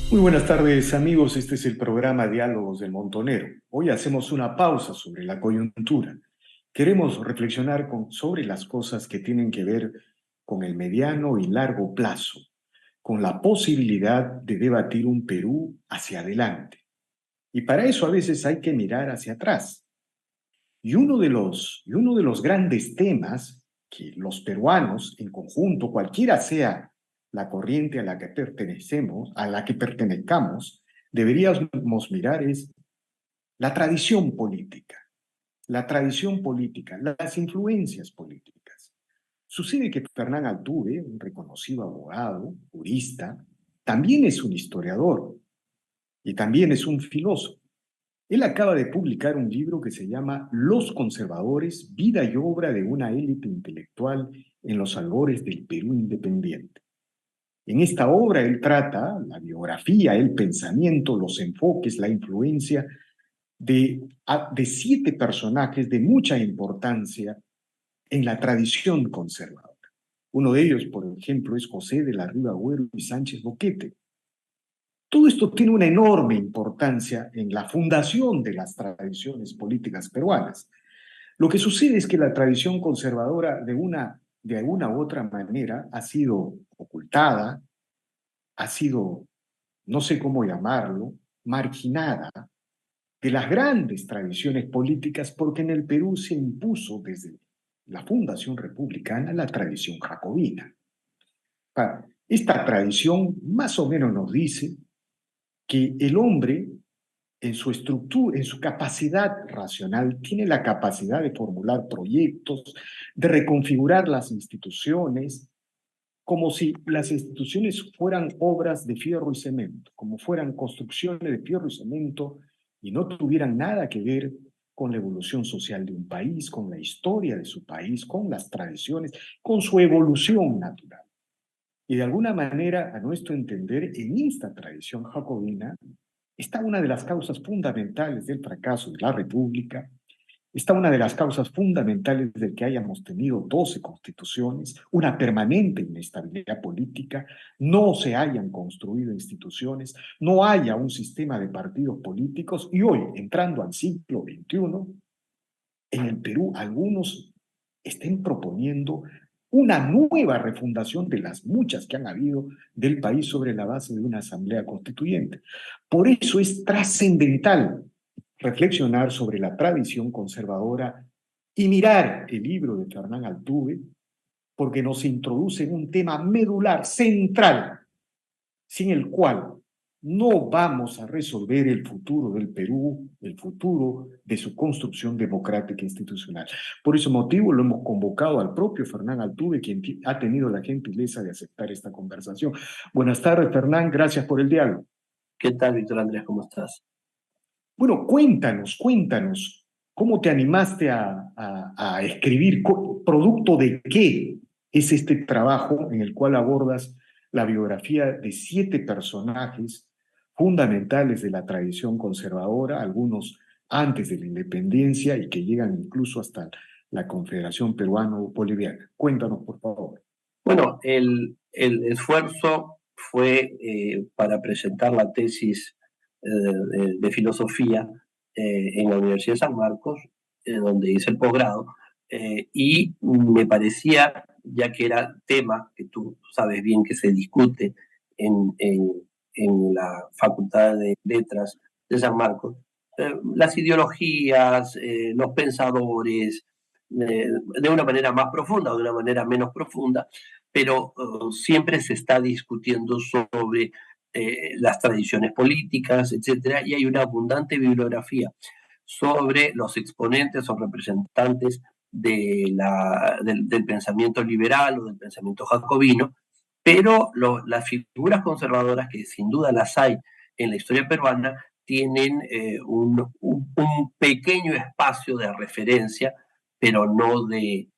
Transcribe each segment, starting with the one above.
Muy buenas tardes, amigos. Este es el programa Diálogos del Montonero. Hoy hacemos una pausa sobre la coyuntura. Queremos reflexionar sobre las cosas que tienen que ver con el mediano y largo plazo, con la posibilidad de debatir un Perú hacia adelante. Y para eso a veces hay que mirar hacia atrás. Y uno de los grandes temas que los peruanos en conjunto, cualquiera sea la corriente a la que pertenecemos, a la que pertenezcamos, deberíamos mirar es la tradición política, las influencias políticas. Sucede que Fernán Altuve, un reconocido abogado, jurista, también es un historiador y también es un filósofo. Él acaba de publicar un libro que se llama Los conservadores, vida y obra de una élite intelectual en los albores del Perú independiente. En esta obra él trata la biografía, el pensamiento, los enfoques, la influencia de 7 personajes de mucha importancia en la tradición conservadora. Uno de ellos, por ejemplo, es José de la Riva Agüero y Sánchez Boquete. Todo esto tiene una enorme importancia en la fundación de las tradiciones políticas peruanas. Lo que sucede es que la tradición conservadora de alguna u otra manera ha sido ocultada, ha sido, no sé cómo llamarlo, marginada de las grandes tradiciones políticas porque en el Perú se impuso desde la fundación republicana la tradición jacobina. Esta tradición más o menos nos dice que el hombre en su estructura, en su capacidad racional, tiene la capacidad de formular proyectos, de reconfigurar las instituciones, como si las instituciones fueran obras de fierro y cemento, como fueran construcciones de fierro y cemento y no tuvieran nada que ver con la evolución social de un país, con la historia de su país, con las tradiciones, con su evolución natural. Y de alguna manera, a nuestro entender, en esta tradición jacobina está una de las causas fundamentales del fracaso de la República, está una de las causas fundamentales de que hayamos tenido 12 constituciones, una permanente inestabilidad política, no se hayan construido instituciones, no haya un sistema de partidos políticos y hoy, entrando al siglo XXI, en el Perú algunos estén proponiendo una nueva refundación de las muchas que han habido del país sobre la base de una asamblea constituyente. Por eso es trascendental reflexionar sobre la tradición conservadora y mirar el libro de Fernán Altuve, porque nos introduce en un tema medular, central, sin el cual no vamos a resolver el futuro del Perú, el futuro de su construcción democrática e institucional. Por ese motivo lo hemos convocado al propio Fernán Altuve, quien ha tenido la gentileza de aceptar esta conversación. Buenas tardes, Fernán, gracias por el diálogo. ¿Qué tal, Víctor Andrés? ¿Cómo estás? Bueno, cuéntanos, ¿cómo te animaste a escribir? ¿Producto de qué es este trabajo en el cual abordas la biografía de 7 personajes fundamentales de la tradición conservadora, algunos antes de la independencia y que llegan incluso hasta la Confederación Peruano-Boliviana? Cuéntanos, por favor. Bueno, el esfuerzo fue para presentar la tesis de filosofía en la Universidad de San Marcos, donde hice el posgrado, y me parecía, ya que era tema que tú sabes bien que se discute en, en, en la Facultad de Letras de San Marcos, las ideologías, los pensadores, de una manera más profunda o de una manera menos profunda, pero siempre se está discutiendo sobre las tradiciones políticas, etcétera, y hay una abundante bibliografía sobre los exponentes o representantes del pensamiento liberal o del pensamiento jacobino, pero las figuras conservadoras, que sin duda las hay en la historia peruana, tienen un pequeño espacio de referencia, pero no de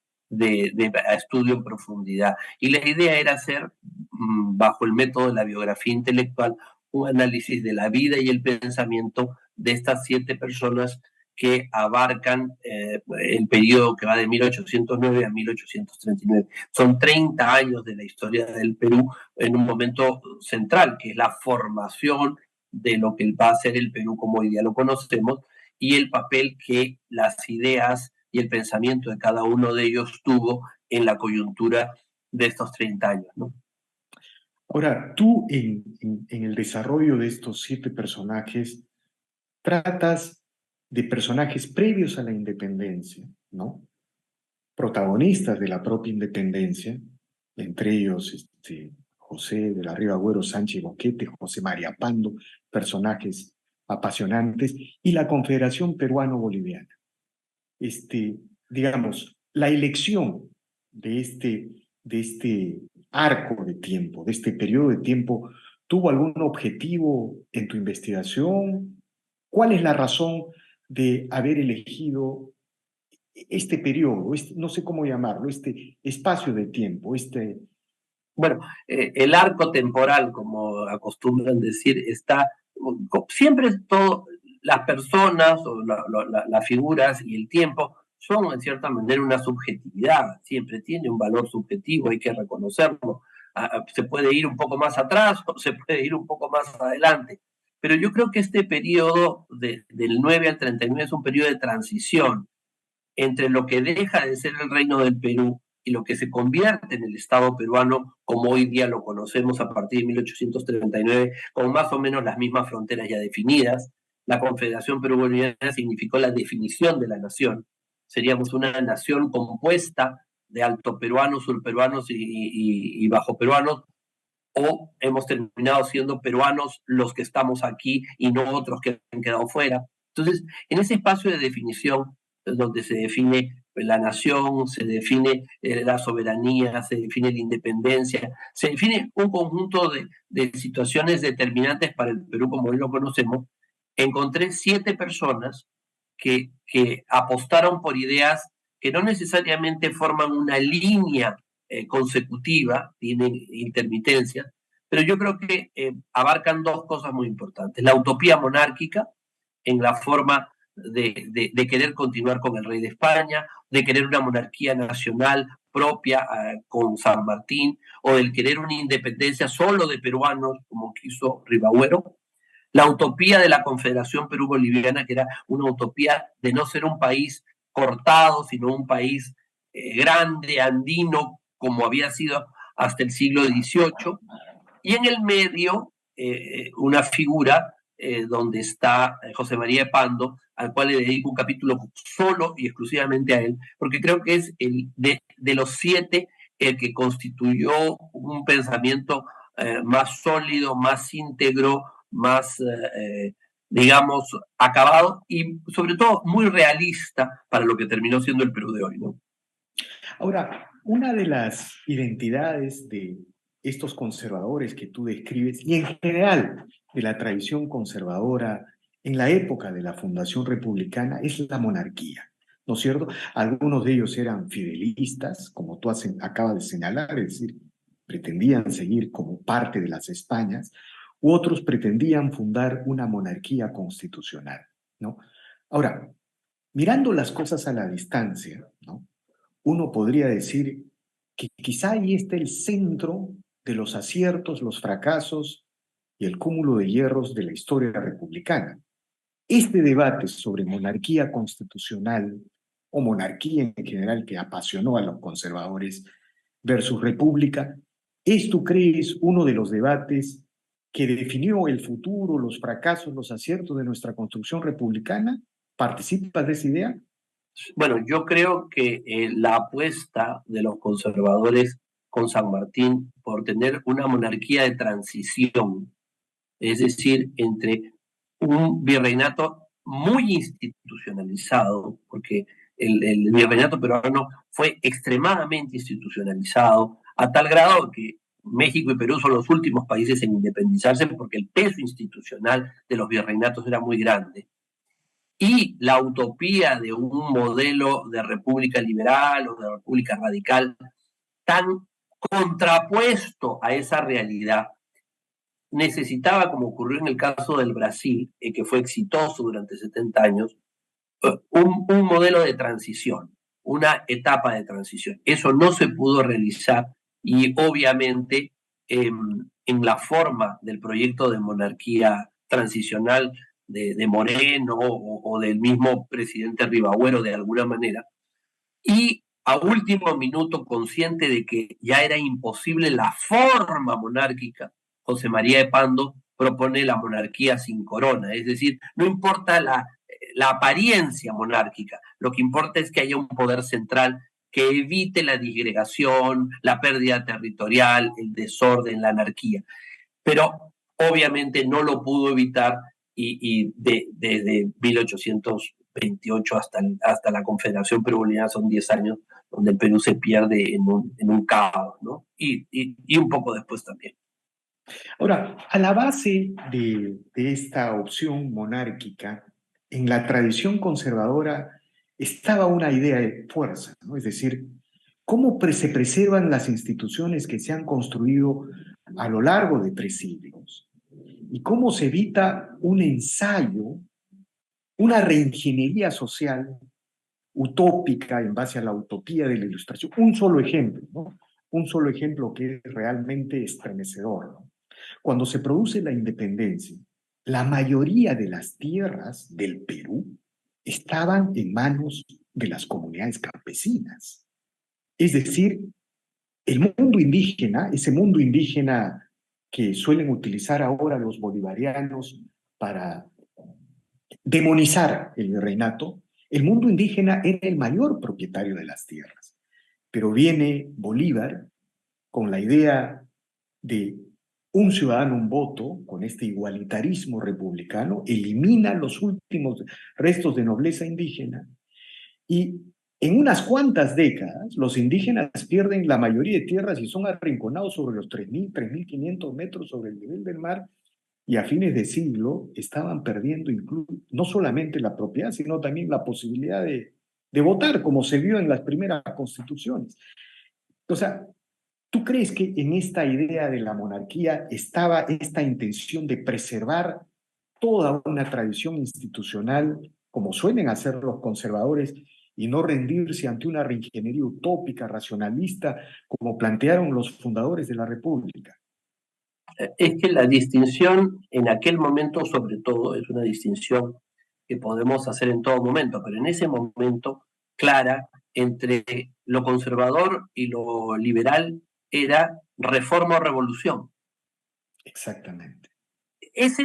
estudio en profundidad. Y la idea era hacer, bajo el método de la biografía intelectual, un análisis de la vida y el pensamiento de estas 7 personas que abarcan el periodo que va de 1809 a 1839. Son 30 años de la historia del Perú en un momento central, que es la formación de lo que va a ser el Perú como hoy día lo conocemos, y el papel que las ideas y el pensamiento de cada uno de ellos tuvo en la coyuntura de estos 30 años, ¿no? Ahora, tú en el desarrollo de estos 7 personajes tratas de personajes previos a la independencia, ¿no? Protagonistas de la propia independencia, entre ellos José de la Riva Agüero Sánchez Boquete, José María Pando, personajes apasionantes, y la Confederación Peruano-Boliviana. Digamos, la elección de este arco de tiempo, de este periodo de tiempo, ¿tuvo algún objetivo en tu investigación? ¿Cuál es la razón de haber elegido este periodo, no sé cómo llamarlo, este espacio de tiempo, Bueno, el arco temporal, como acostumbran decir, está siempre todo, las personas o las figuras y el tiempo son en cierta manera una subjetividad, siempre tiene un valor subjetivo, hay que reconocerlo. Se puede ir un poco más atrás o se puede ir un poco más adelante, pero yo creo que este periodo del 9 al 39 es un periodo de transición entre lo que deja de ser el Reino del Perú y lo que se convierte en el Estado peruano como hoy día lo conocemos a partir de 1839, con más o menos las mismas fronteras ya definidas. La Confederación Perú-Boliviana significó la definición de la nación. Seríamos una nación compuesta de altoperuanos, surperuanos y bajoperuanos, o hemos terminado siendo peruanos los que estamos aquí y no otros que han quedado fuera. Entonces, en ese espacio de definición, donde se define la nación, se define la soberanía, se define la independencia, se define un conjunto de situaciones determinantes para el Perú como hoy lo conocemos, encontré 7 personas que apostaron por ideas que no necesariamente forman una línea consecutiva, tienen intermitencias, pero yo creo que abarcan 2 cosas muy importantes. La utopía monárquica, en la forma de querer continuar con el rey de España, de querer una monarquía nacional propia con San Martín, o del querer una independencia solo de peruanos, como quiso Ribagüero. La utopía de la Confederación Perú-Boliviana, que era una utopía de no ser un país cortado, sino un país grande, andino, como había sido hasta el siglo XVIII, y en el medio una figura donde está José María de Pando, al cual le dedico un capítulo solo y exclusivamente a él, porque creo que es el de los 7 el que constituyó un pensamiento más sólido, más íntegro, más, digamos, acabado y sobre todo muy realista para lo que terminó siendo el Perú de hoy, ¿no? Ahora, una de las identidades de estos conservadores que tú describes, y en general de la tradición conservadora en la época de la Fundación Republicana, es la monarquía, ¿no es cierto? Algunos de ellos eran fidelistas, como tú acabas de señalar, es decir, pretendían seguir como parte de las Españas, u otros pretendían fundar una monarquía constitucional, ¿no? Ahora, mirando las cosas a la distancia, ¿no? Uno podría decir que quizá ahí está el centro de los aciertos, los fracasos y el cúmulo de hierros de la historia republicana. Este debate sobre monarquía constitucional o monarquía en general que apasionó a los conservadores versus república, ¿es, tú crees, uno de los debates que definió el futuro, los fracasos, los aciertos de nuestra construcción republicana? ¿Participas de esa idea? Bueno, yo creo que la apuesta de los conservadores con San Martín por tener una monarquía de transición, es decir, entre un virreinato muy institucionalizado, porque el virreinato peruano fue extremadamente institucionalizado, a tal grado que México y Perú son los últimos países en independizarse porque el peso institucional de los virreinatos era muy grande, y la utopía de un modelo de república liberal o de república radical tan contrapuesto a esa realidad, necesitaba, como ocurrió en el caso del Brasil, que fue exitoso durante 70 años, un modelo de transición, una etapa de transición. Eso no se pudo realizar y obviamente en la forma del proyecto de monarquía transicional de Moreno o del mismo presidente Rivagüero de alguna manera, y a último minuto, consciente de que ya era imposible la forma monárquica, José María de Pando propone la monarquía sin corona, es decir, no importa la apariencia monárquica, lo que importa es que haya un poder central que evite la disgregación, la pérdida territorial, el desorden, la anarquía. Pero obviamente no lo pudo evitar y desde 1828 hasta la Confederación Peruviana son 10 años donde el Perú se pierde en un caos, ¿no? Y un poco después también. Ahora, a la base de esta opción monárquica, en la tradición conservadora estaba una idea de fuerza, ¿no? Es decir, cómo se preservan las instituciones que se han construido a lo largo de 3 siglos y cómo se evita un ensayo, una reingeniería social utópica en base a la utopía de la Ilustración. Un solo ejemplo, ¿no? Un solo ejemplo que es realmente estremecedor, ¿no? Cuando se produce la independencia, la mayoría de las tierras del Perú estaban en manos de las comunidades campesinas. Es decir, el mundo indígena, ese mundo indígena que suelen utilizar ahora los bolivarianos para demonizar el virreinato, el mundo indígena era el mayor propietario de las tierras. Pero viene Bolívar con la idea de un ciudadano, un voto, con este igualitarismo republicano, elimina los últimos restos de nobleza indígena y en unas cuantas décadas los indígenas pierden la mayoría de tierras y son arrinconados sobre los 3.000, 3.500 metros sobre el nivel del mar y a fines de siglo estaban perdiendo incluso, no solamente la propiedad, sino también la posibilidad de votar, como se vio en las primeras constituciones. O sea, ¿tú crees que en esta idea de la monarquía estaba esta intención de preservar toda una tradición institucional, como suelen hacer los conservadores, y no rendirse ante una reingeniería utópica, racionalista, como plantearon los fundadores de la República? Es que la distinción en aquel momento, sobre todo, es una distinción que podemos hacer en todo momento, pero en ese momento clara entre lo conservador y lo liberal era reforma o revolución. Exactamente. Esa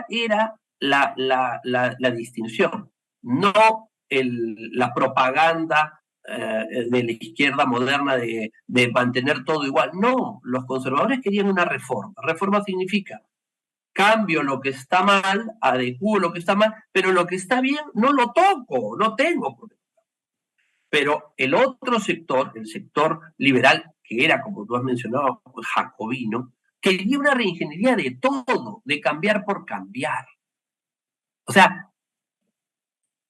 era la distinción, no la propaganda de la izquierda moderna de mantener todo igual. No, los conservadores querían una reforma. Reforma significa cambio lo que está mal, adecuo lo que está mal, pero lo que está bien no lo toco, no tengo problema. Pero el otro sector, el sector liberal, que era, como tú has mencionado, jacobino, quería una reingeniería de todo, de cambiar por cambiar. O sea,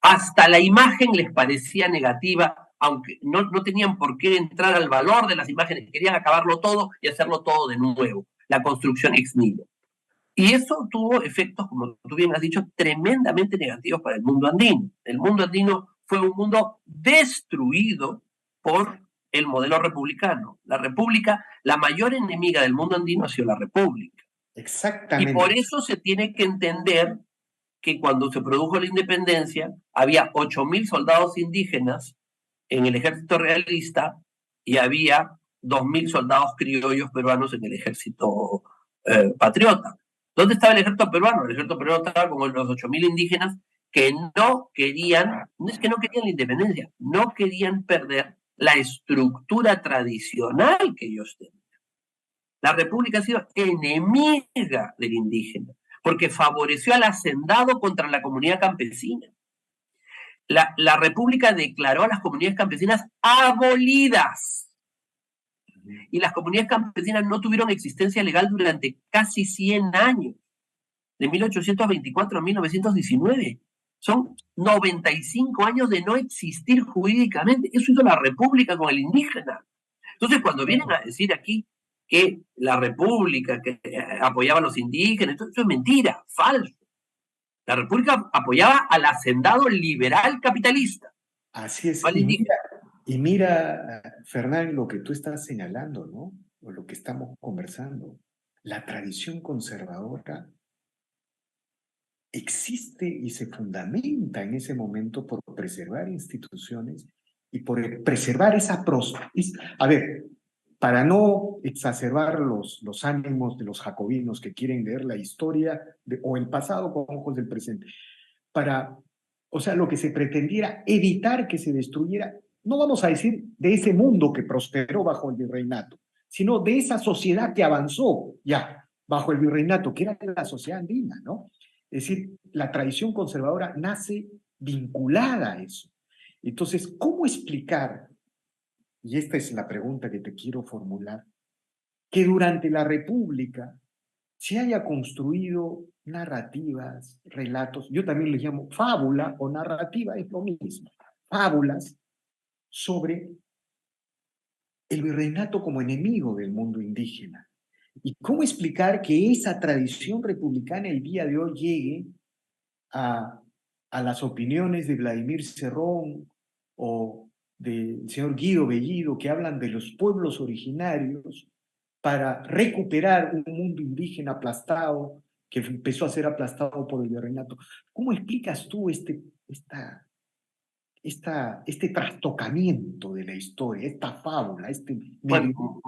hasta la imagen les parecía negativa, aunque no tenían por qué entrar al valor de las imágenes, querían acabarlo todo y hacerlo todo de nuevo, la construcción ex nihilo. Y eso tuvo efectos, como tú bien has dicho, tremendamente negativos para el mundo andino. El mundo andino fue un mundo destruido por el modelo republicano. La república, la mayor enemiga del mundo andino ha sido la república. Y por Exactamente. eso se tiene que entender que cuando se produjo la independencia había 8.000 soldados indígenas en el ejército realista y había 2.000 soldados criollos peruanos en el ejército patriota. ¿Dónde estaba el ejército peruano? El ejército peruano estaba con los 8.000 indígenas que no querían, no es que no querían la independencia, no querían perder la estructura tradicional que ellos tenían. La república ha sido enemiga del indígena porque favoreció al hacendado contra la comunidad campesina. La república declaró a las comunidades campesinas abolidas y las comunidades campesinas no tuvieron existencia legal durante casi 100 años, de 1824 a 1919. Son 95 años de no existir jurídicamente. Eso hizo la república con el indígena. Entonces, cuando vienen a decir aquí que la república que apoyaba a los indígenas, eso es mentira, falso. La República apoyaba al hacendado liberal capitalista, Así es. no al indígena. Y mira, Fernán, lo que tú estás señalando, ¿no? O lo que estamos conversando. La tradición conservadora existe y se fundamenta en ese momento por preservar instituciones y por preservar esa a ver, para no exacerbar los ánimos de los jacobinos que quieren leer la historia o el pasado con ojos del presente, o sea, lo que se pretendiera evitar que se destruyera, no vamos a decir de ese mundo que prosperó bajo el virreinato, sino de esa sociedad que avanzó ya bajo el virreinato, que era la sociedad andina, ¿no? Es decir, la tradición conservadora nace vinculada a eso. Entonces, ¿cómo explicar, y esta es la pregunta que te quiero formular, que durante la República se haya construido narrativas, relatos, yo también les llamo fábula o narrativa, es lo mismo, fábulas sobre el virreinato como enemigo del mundo indígena? ¿Y cómo explicar que esa tradición republicana el día de hoy llegue a, a las opiniones de Vladimir Cerrón o del señor Guido Bellido, que hablan de los pueblos originarios para recuperar un mundo indígena aplastado, que empezó a ser aplastado por el virreinato? ¿Cómo explicas tú este trastocamiento de la historia, esta fábula, este Bueno, medio?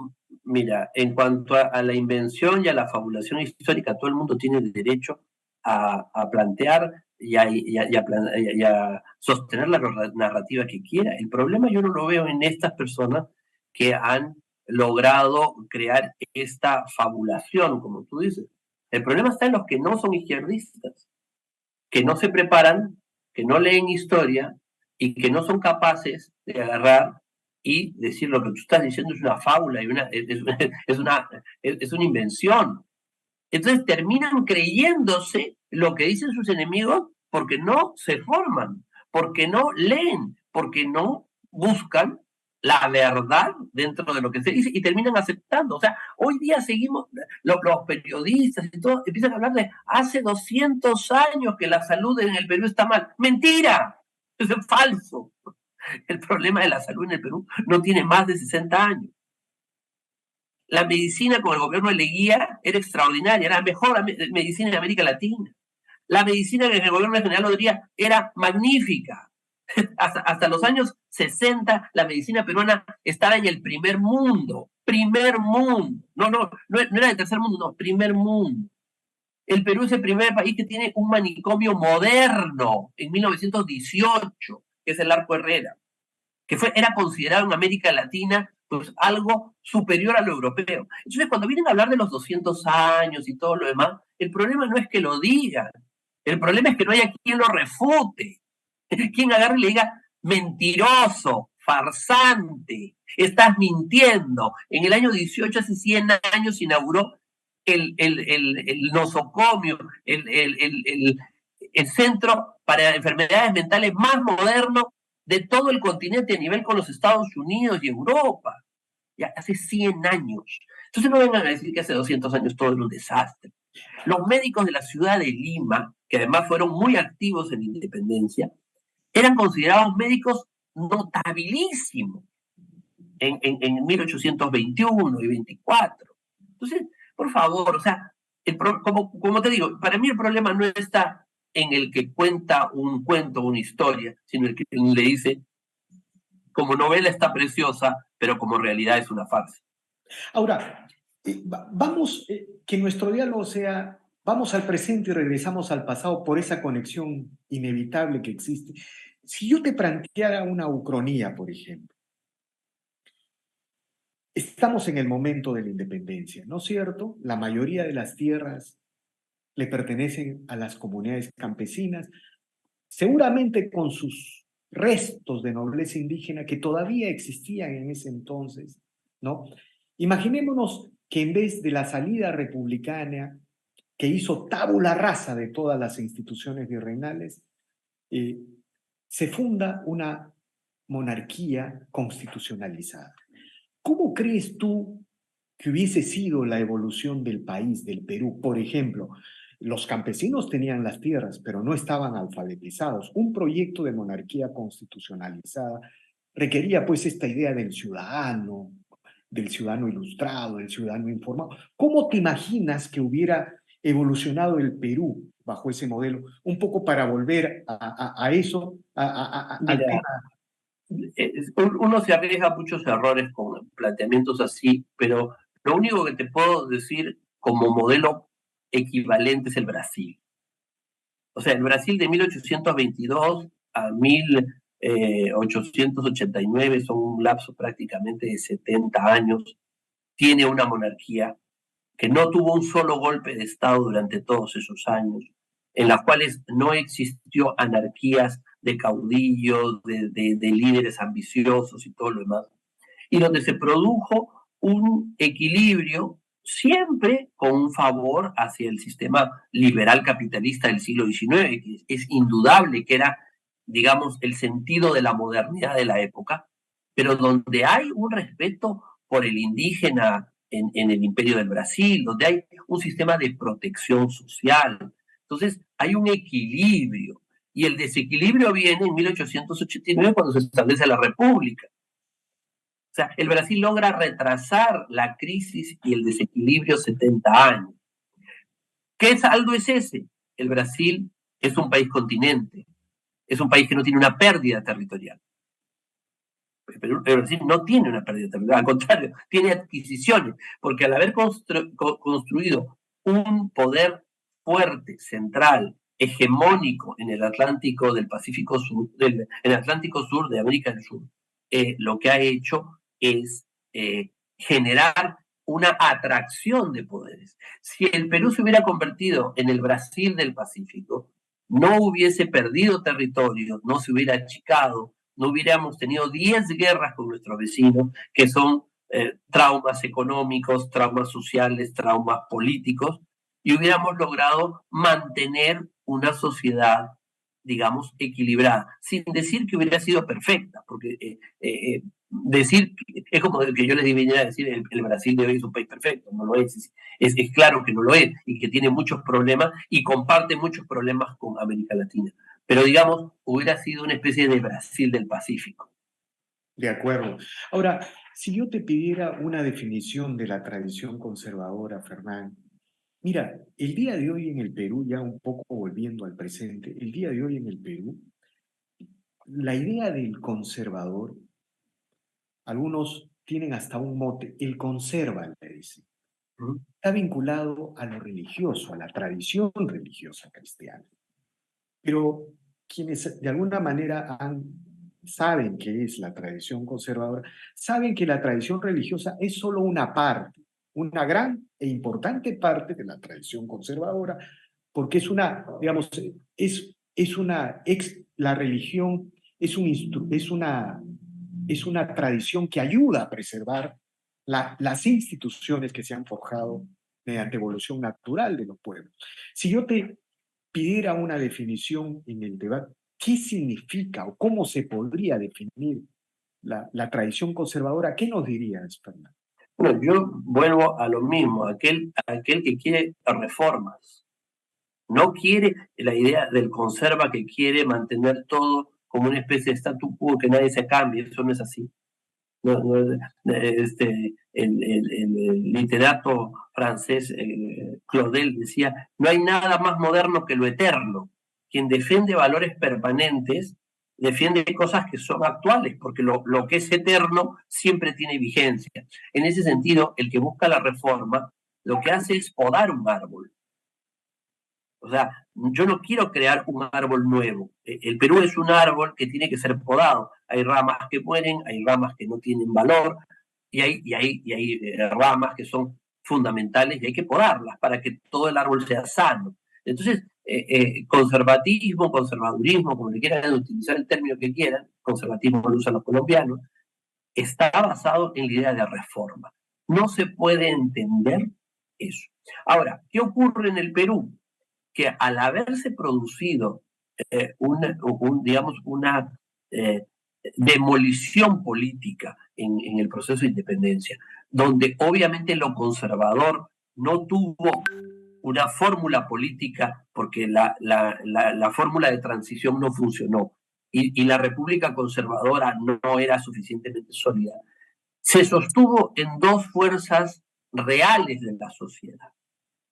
mira, en cuanto a la invención y a la fabulación histórica, todo el mundo tiene derecho a plantear y a sostener la narrativa que quiera. El problema yo no lo veo en estas personas que han logrado crear esta fabulación, como tú dices. El problema está en los que no son izquierdistas, que no se preparan, que no leen historia y que no son capaces de agarrar y decir lo que tú estás diciendo es una fábula y es una invención. Entonces terminan creyéndose lo que dicen sus enemigos porque no se forman, porque no leen, porque no buscan la verdad dentro de lo que se dice y terminan aceptando. O sea, hoy día seguimos, los periodistas y todo empiezan a hablar de hace 200 años que la salud en el Perú está mal. ¡Mentira! Eso es falso. El problema de la salud en el Perú no tiene más de 60 años. La medicina con el gobierno de Leguía era extraordinaria, era la mejor medicina de América Latina. La medicina en el gobierno de General Odría era magnífica. Hasta los años 60 la medicina peruana estaba en el primer mundo. Primer mundo. No era el tercer mundo, no, primer mundo. El Perú es el primer país que tiene un manicomio moderno en 1918, que es el Arco Herrera, que era considerado en América Latina pues algo superior a lo europeo. Entonces, cuando vienen a hablar de los 200 años y todo lo demás, el problema no es que lo digan, el problema es que no haya quien lo refute, quien agarre y le diga, mentiroso, farsante, estás mintiendo. En el año 18, hace 100 años, se inauguró el nosocomio, el centro para enfermedades mentales más moderno de todo el continente a nivel con los Estados Unidos y Europa. Ya hace 100 años. Entonces no vengan a decir que hace 200 años todo era un desastre. Los médicos de la ciudad de Lima, que además fueron muy activos en la independencia, eran considerados médicos notabilísimos en 1821 y 24. Entonces, por favor, o sea, como te digo, para mí el problema no está en el que cuenta un cuento, una historia, sino el que le dice, como novela está preciosa, pero como realidad es una farsa. Ahora, vamos, que nuestro diálogo sea, vamos al presente y regresamos al pasado por esa conexión inevitable que existe. Si yo te planteara una ucronía, por ejemplo, estamos en el momento de la independencia, ¿no es cierto? La mayoría de las tierras le pertenecen a las comunidades campesinas, seguramente con sus restos de nobleza indígena que todavía existían en ese entonces, ¿no? Imaginémonos que en vez de la salida republicana que hizo tabula rasa de todas las instituciones virreinales, eh, se funda una monarquía constitucionalizada. ¿Cómo crees tú que hubiese sido la evolución del país, del Perú? Por ejemplo, Los campesinos tenían las tierras, pero no estaban alfabetizados. Un proyecto de monarquía constitucionalizada requería pues esta idea del ciudadano ilustrado, del ciudadano informado. ¿Cómo te imaginas que hubiera evolucionado el Perú bajo ese modelo? Un poco para volver a eso, al Mira, tema. uno se arriesga a muchos errores con planteamientos así, pero lo único que te puedo decir como modelo equivalente es el Brasil. O sea, el Brasil de 1822 a 1889 son un lapso prácticamente de 70 años. Tiene una monarquía que no tuvo un solo golpe de Estado durante todos esos años, en las cuales no existió anarquías de caudillos, de líderes ambiciosos y todo lo demás, y donde se produjo un equilibrio siempre con un favor hacia el sistema liberal capitalista del siglo XIX, que es indudable que era, digamos, el sentido de la modernidad de la época, pero donde hay un respeto por el indígena en el Imperio del Brasil, donde hay un sistema de protección social. Entonces, hay un equilibrio. Y el desequilibrio viene en 1889 cuando se establece la República. O sea, el Brasil logra retrasar la crisis y el desequilibrio 70 años. ¿Qué saldo es ese? El Brasil es un país continente, es un país que no tiene una pérdida territorial. Pero el Brasil no tiene una pérdida territorial, al contrario, tiene adquisiciones, porque al haber construido un poder fuerte, central, hegemónico en el Atlántico del Pacífico Sur, en el Atlántico Sur de América del Sur, lo que ha hecho es generar una atracción de poderes. Si el Perú se hubiera convertido en el Brasil del Pacífico, no hubiese perdido territorio, no se hubiera achicado, no hubiéramos tenido 10 guerras con nuestros vecinos, que son traumas económicos, traumas sociales, traumas políticos, y hubiéramos logrado mantener una sociedad, digamos, equilibrada, sin decir que hubiera sido perfecta, porque decir, es como que yo les viniera a decir, el Brasil de hoy es un país perfecto, no lo es claro que no lo es, y que tiene muchos problemas, y comparte muchos problemas con América Latina. Pero digamos, hubiera sido una especie de Brasil del Pacífico. De acuerdo. Ahora, si yo te pidiera una definición de la tradición conservadora, Fernán, mira, el día de hoy en el Perú, ya un poco volviendo al presente, el día de hoy en el Perú, la idea del conservador, algunos tienen hasta un mote, el conserva, le dicen, está vinculado a lo religioso, a la tradición religiosa cristiana. Pero quienes de alguna manera saben qué es la tradición conservadora, saben que la tradición religiosa es solo una parte, una gran e importante parte de la tradición conservadora, porque es una, digamos, la religión es una tradición que ayuda a preservar las instituciones que se han forjado mediante evolución natural de los pueblos. Si yo te pidiera una definición en el debate, ¿qué significa o cómo se podría definir la tradición conservadora? ¿Qué nos dirías, Fernando? Bueno, yo vuelvo a lo mismo, aquel que quiere reformas, no quiere la idea del conserva que quiere mantener todo como una especie de statu quo, que nadie se cambie, eso no es así. No, no, el literato francés Claudel decía, no hay nada más moderno que lo eterno. Quien defiende valores permanentes defiende cosas que son actuales, porque lo que es eterno siempre tiene vigencia. En ese sentido, el que busca la reforma lo que hace es podar un árbol. O sea, yo no quiero crear un árbol nuevo. El Perú es un árbol que tiene que ser podado. Hay ramas que mueren, hay ramas que no tienen valor y hay ramas que son fundamentales y hay que podarlas para que todo el árbol sea sano. Entonces, conservatismo, conservadurismo, como le quieran utilizar el término que quieran, conservatismo lo usan los colombianos, está basado en la idea de reforma. No se puede entender eso. Ahora, ¿qué ocurre en el Perú? Que al haberse producido digamos, una demolición política en el proceso de independencia, donde obviamente lo conservador no tuvo una fórmula política, porque la fórmula de transición no funcionó y la República Conservadora no era suficientemente sólida, se sostuvo en dos fuerzas reales de la sociedad: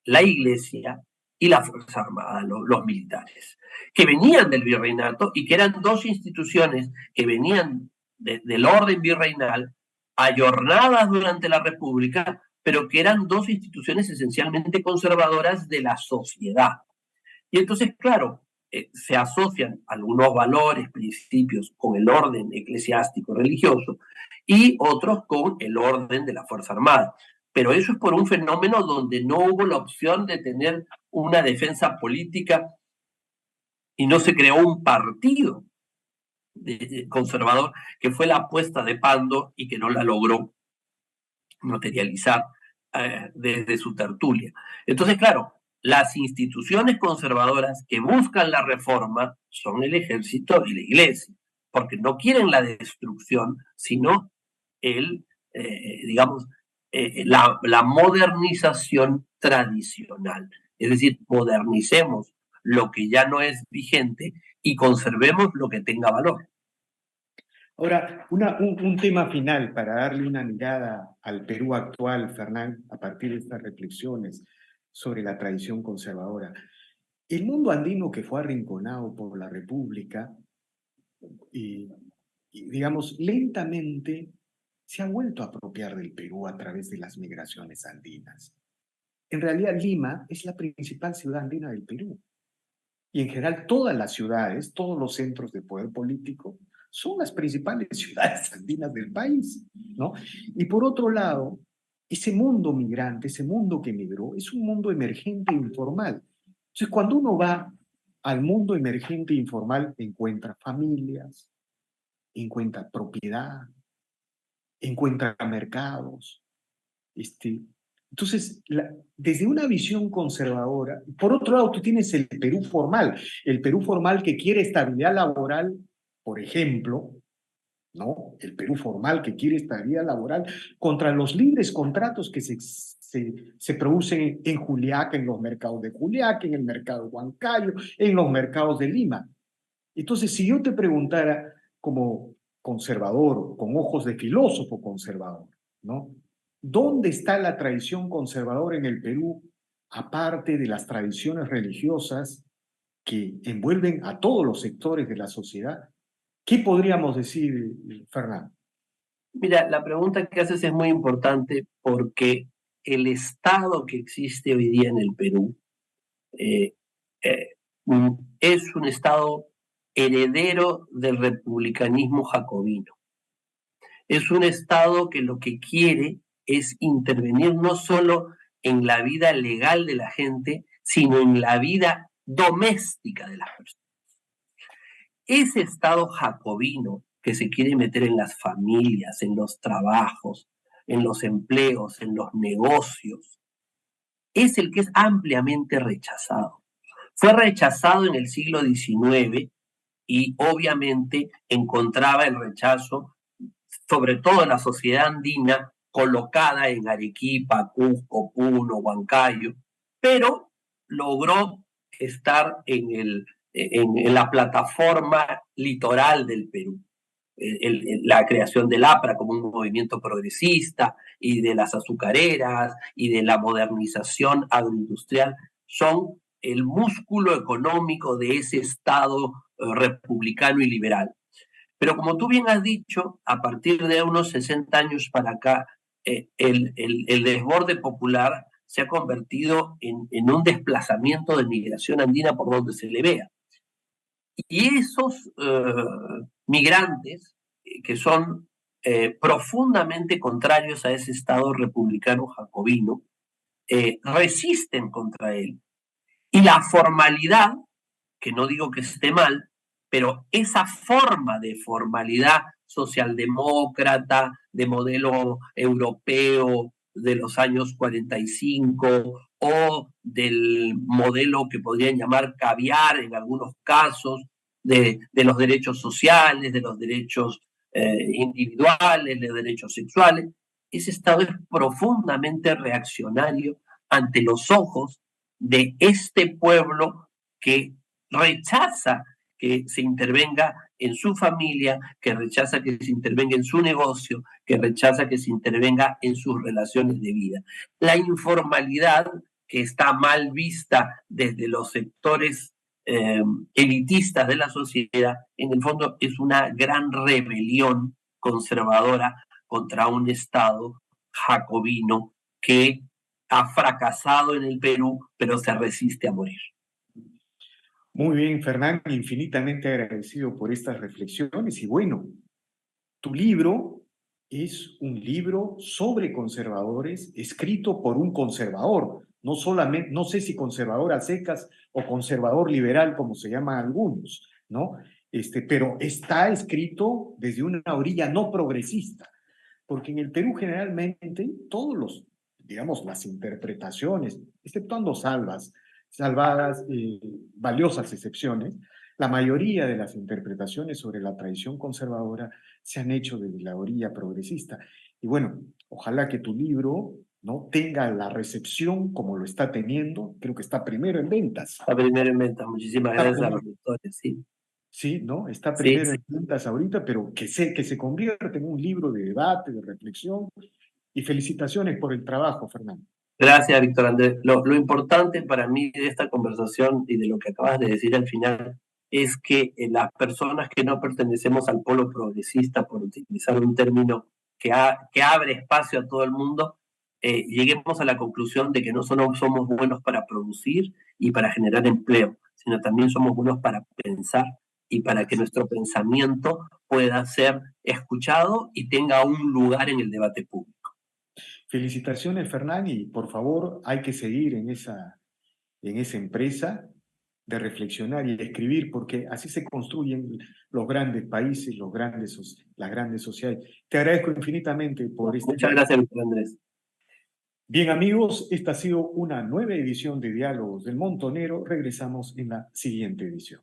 la Iglesia y la Fuerza Armada, los militares, que venían del virreinato y que eran dos instituciones que venían del orden virreinal, ayornadas durante la República, pero que eran dos instituciones esencialmente conservadoras de la sociedad. Y entonces, claro, se asocian algunos valores, principios con el orden eclesiástico religioso y otros con el orden de la Fuerza Armada. Pero eso es por un fenómeno donde no hubo la opción de tener una defensa política y no se creó un partido conservador, que fue la apuesta de Pando y que no la logró materializar desde su tertulia. Entonces, claro, las instituciones conservadoras que buscan la reforma son el ejército y la iglesia, porque no quieren la destrucción, sino digamos, la modernización tradicional. Es decir, modernicemos lo que ya no es vigente y conservemos lo que tenga valor. Ahora, un tema final para darle una mirada al Perú actual, Fernán, a partir de estas reflexiones sobre la tradición conservadora. El mundo andino que fue arrinconado por la República, digamos, lentamente se ha vuelto a apropiar del Perú a través de las migraciones andinas. En realidad, Lima es la principal ciudad andina del Perú. Y en general, todas las ciudades, todos los centros de poder político, son las principales ciudades andinas del país, ¿no? Y por otro lado, ese mundo migrante, ese mundo que migró, es un mundo emergente e informal. Entonces, cuando uno va al mundo emergente e informal, encuentra familias, encuentra propiedad, encuentra mercados. Entonces, desde una visión conservadora, por otro lado, tú tienes el Perú formal que quiere estabilidad laboral, por ejemplo, ¿no? El Perú formal que quiere estabilidad laboral contra los libres contratos que se producen en Juliaca, en los mercados de Juliaca, en el mercado de Huancayo, en los mercados de Lima. Entonces, si yo te preguntara como conservador, con ojos de filósofo conservador, ¿no? ¿Dónde está la tradición conservadora en el Perú, aparte de las tradiciones religiosas que envuelven a todos los sectores de la sociedad? ¿Qué podríamos decir, Fernando? Mira, la pregunta que haces es muy importante porque el Estado que existe hoy día en el Perú eh, eh, es un Estado heredero del republicanismo jacobino. Es un Estado que lo que quiere es intervenir no solo en la vida legal de la gente, sino en la vida doméstica de las personas. Ese Estado jacobino que se quiere meter en las familias, en los trabajos, en los empleos, en los negocios, es el que es ampliamente rechazado. Fue rechazado en el siglo XIX y obviamente encontraba el rechazo, sobre todo en la sociedad andina, colocada en Arequipa, Cusco, Puno, Huancayo, pero logró estar en la plataforma litoral del Perú. La creación del APRA como un movimiento progresista y de las azucareras y de la modernización agroindustrial son el músculo económico de ese Estado republicano y liberal. Pero como tú bien has dicho, a partir de unos 60 años para acá, el desborde popular se ha convertido en un desplazamiento de migración andina por donde se le vea. Y esos migrantes, que son profundamente contrarios a ese Estado republicano jacobino, resisten contra él. Y la formalidad, que no digo que esté mal, pero esa forma de formalidad socialdemócrata, de modelo europeo de los años 45 o del modelo que podrían llamar caviar en algunos casos, de los derechos sociales, de los derechos individuales, de derechos sexuales. Ese Estado es profundamente reaccionario ante los ojos de este pueblo que rechaza que se intervenga en su familia, que rechaza que se intervenga en su negocio, que rechaza que se intervenga en sus relaciones de vida. La informalidad, que está mal vista desde los sectores elitistas de la sociedad, en el fondo es una gran rebelión conservadora contra un Estado jacobino que ha fracasado en el Perú, pero se resiste a morir. Muy bien, Fernán, infinitamente agradecido por estas reflexiones. Y bueno, tu libro es un libro sobre conservadores, escrito por un conservador, no solamente, no sé si conservador a secas o conservador liberal, como se llaman algunos, ¿no? Pero está escrito desde una orilla no progresista, porque en el Perú generalmente todos los, digamos, las interpretaciones, exceptuando salvadas, valiosas excepciones, la mayoría de las interpretaciones sobre la tradición conservadora se han hecho desde la orilla progresista. Y bueno, ojalá que tu libro no tenga la recepción como lo está teniendo, creo que está primero en ventas. Está primero en ventas, muchísimas gracias a los lectores, sí. Sí, ¿no? Está Sí, primero sí. en ventas ahorita, pero que se convierta en un libro de debate, de reflexión. Y felicitaciones por el trabajo, Fernando. Gracias, Víctor Andrés. Lo importante para mí de esta conversación y de lo que acabas de decir al final es que las personas que no pertenecemos al polo progresista, por utilizar un término que abre espacio a todo el mundo, lleguemos a la conclusión de que no solo somos buenos para producir y para generar empleo, sino también somos buenos para pensar y para que nuestro pensamiento pueda ser escuchado y tenga un lugar en el debate público. Felicitaciones, Fernán, y por favor hay que seguir en esa empresa de reflexionar y de escribir, porque así se construyen los grandes países, las grandes sociedades. Te agradezco infinitamente por este. Muchas gracias, Víctor Andrés. Bien, amigos, esta ha sido una nueva edición de Diálogos del Montonero. Regresamos en la siguiente edición.